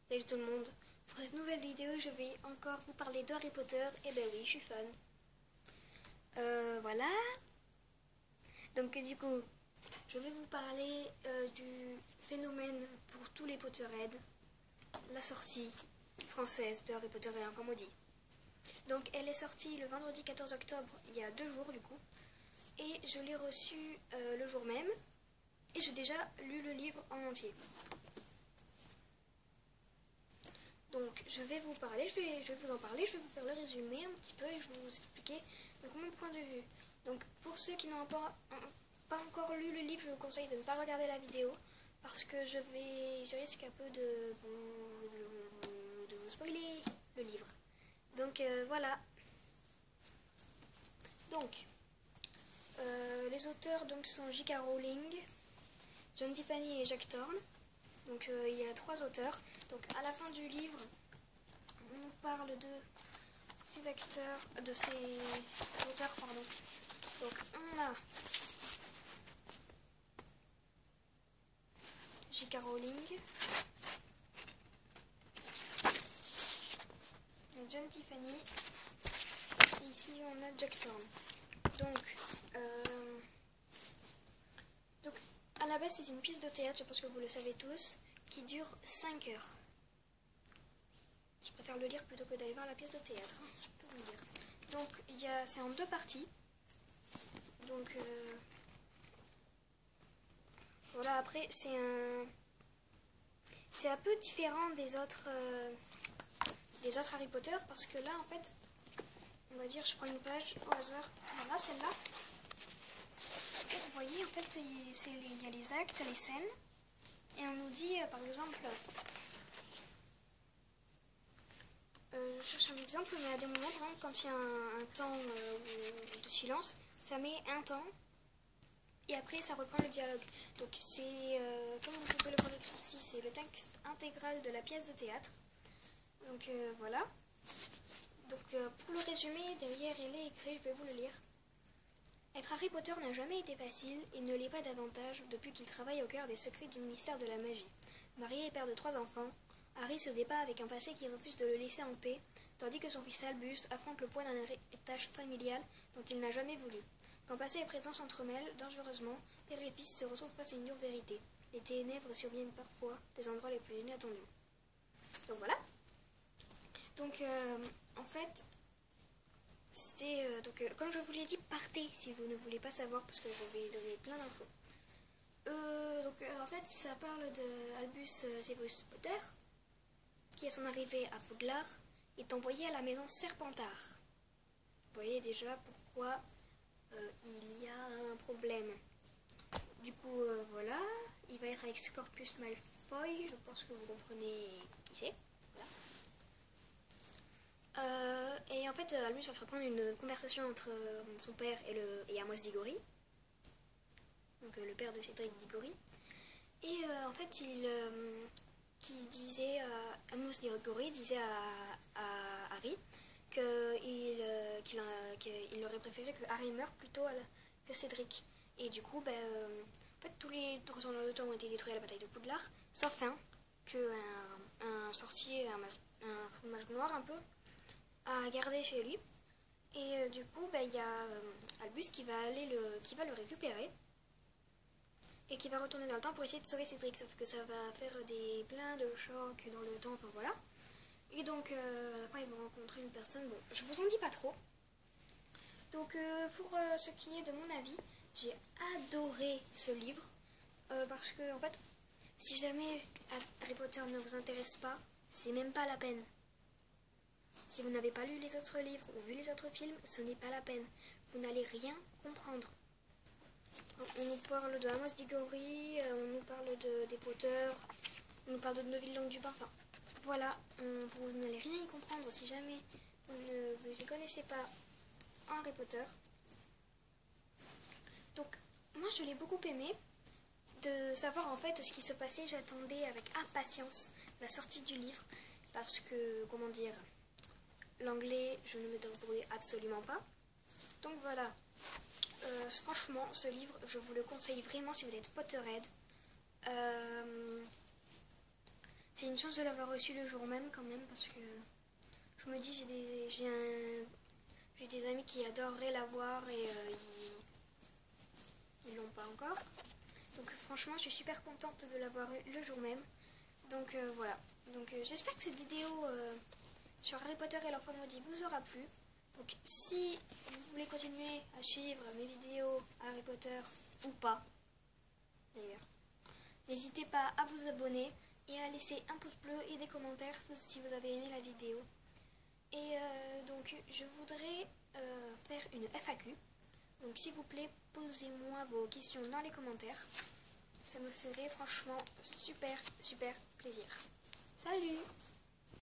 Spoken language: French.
Salut tout le monde. Pour cette nouvelle vidéo, je vais encore vous parler de Harry Potter. Et ben oui, je suis fan. Voilà. Donc du coup, je vais vous parler du phénomène pour tous les Potterheads, la sortie française de Harry Potter et l'Enfant Maudit. Donc elle est sortie le vendredi 14 octobre, il y a 2 jours du coup. Et je l'ai reçue le jour même. Et j'ai déjà lu le livre en entier. Donc je vais vous parler, je vais vous en parler, je vais vous faire le résumé un petit peu et je vais vous expliquer donc, mon point de vue. Donc pour ceux qui n'ont pas encore lu le livre, je vous conseille de ne pas regarder la vidéo parce que je risque un peu de vous spoiler le livre. Donc voilà. Donc les auteurs donc, sont J.K. Rowling, John Tiffany et Jack Thorne. Donc il y a 3 auteurs. Donc à la fin du livre, on nous parle de ces acteurs, de ces auteurs, pardon. Donc on a J.K. Rowling, John Tiffany, et ici on a Jack Thorne. Donc à la base c'est une pièce de théâtre, je pense que vous le savez tous, qui dure 5 heures. Je préfère le lire plutôt que d'aller voir la pièce de théâtre, hein, je peux vous le dire. Donc c'est en 2 parties. Donc voilà, après c'est un peu différent des autres Harry Potter parce que là en fait, on va dire, je prends une page au hasard, voilà celle-là. Vous voyez en fait il y a les actes, les scènes, et on nous dit par exemple, je cherche un exemple, mais à des moments, par exemple, quand il y a un temps de silence, ça met un temps et après ça reprend le dialogue. Donc c'est, comme vous pouvez le voir écrit ici, c'est le texte intégral de la pièce de théâtre. Donc voilà. Donc pour le résumer, derrière il est écrit, je vais vous le lire. Être Harry Potter n'a jamais été facile et ne l'est pas davantage depuis qu'il travaille au cœur des secrets du ministère de la magie. Marié et père de 3 enfants, Harry se débat avec un passé qui refuse de le laisser en paix, tandis que son fils Albus affronte le poids d'un héritage familial dont il n'a jamais voulu. Quand passé et présent s'entremêlent dangereusement, père et fils se retrouvent face à une dure vérité. Les ténèbres surviennent parfois des endroits les plus inattendus. Donc voilà. Donc en fait, c'est comme je vous l'ai dit, partez si vous ne voulez pas savoir parce que je vais donner plein d'infos. En fait, ça parle de Albus Severus Potter, qui à son arrivée à Poudlard est envoyé à la maison Serpentard. Vous voyez déjà pourquoi il y a un problème. Du coup, voilà, il va être avec Scorpius Malfoy, je pense que vous comprenez qui c'est. Voilà. Et en fait, Albus va reprendre une conversation entre son père et Amos Diggory, donc le père de Cédric Diggory. Et en fait, Amos Diggory disait à Harry qu'il aurait préféré que Harry meure plutôt que Cédric. Et du coup, en fait, tous les retourneurs de temps ont été détruits à la bataille de Poudlard, sauf un sorcier, un mage noir un peu, a gardé chez lui. Et du coup, il y a Albus qui va le récupérer et qui va retourner dans le temps pour essayer de sauver Cédric, sauf que ça va faire plein de chocs dans le temps, enfin voilà. Et donc à la fin ils vont rencontrer une personne, bon je vous en dis pas trop. Donc pour ce qui est de mon avis, j'ai adoré ce livre, parce que en fait, si jamais Harry Potter ne vous intéresse pas, c'est même pas la peine. Si vous n'avez pas lu les autres livres ou vu les autres films, ce n'est pas la peine. Vous n'allez rien comprendre. On nous parle de Amos Diggory, on nous parle des Potter, on nous parle de Neville Longbottom, enfin voilà, vous n'allez rien y comprendre si jamais vous ne vous y connaissez pas en Harry Potter. Donc moi je l'ai beaucoup aimé, de savoir en fait ce qui se passait. J'attendais avec impatience la sortie du livre parce que, comment dire, l'anglais je ne me débrouille absolument pas. Donc voilà. Franchement, ce livre, je vous le conseille vraiment si vous êtes Potterhead. C'est une chance de l'avoir reçu le jour même quand même, parce que je me dis j'ai des amis qui adoreraient l'avoir et ils l'ont pas encore. Donc franchement je suis super contente de l'avoir eu le jour même. Donc voilà. Donc j'espère que cette vidéo sur Harry Potter et l'enfant maudit vous aura plu. Donc si vous voulez continuer à suivre mes vidéos Harry Potter ou pas d'ailleurs, n'hésitez pas à vous abonner et à laisser un pouce bleu et des commentaires si vous avez aimé la vidéo. Et donc je voudrais faire une FAQ. Donc s'il vous plaît, posez-moi vos questions dans les commentaires. Ça me ferait franchement super plaisir. Salut!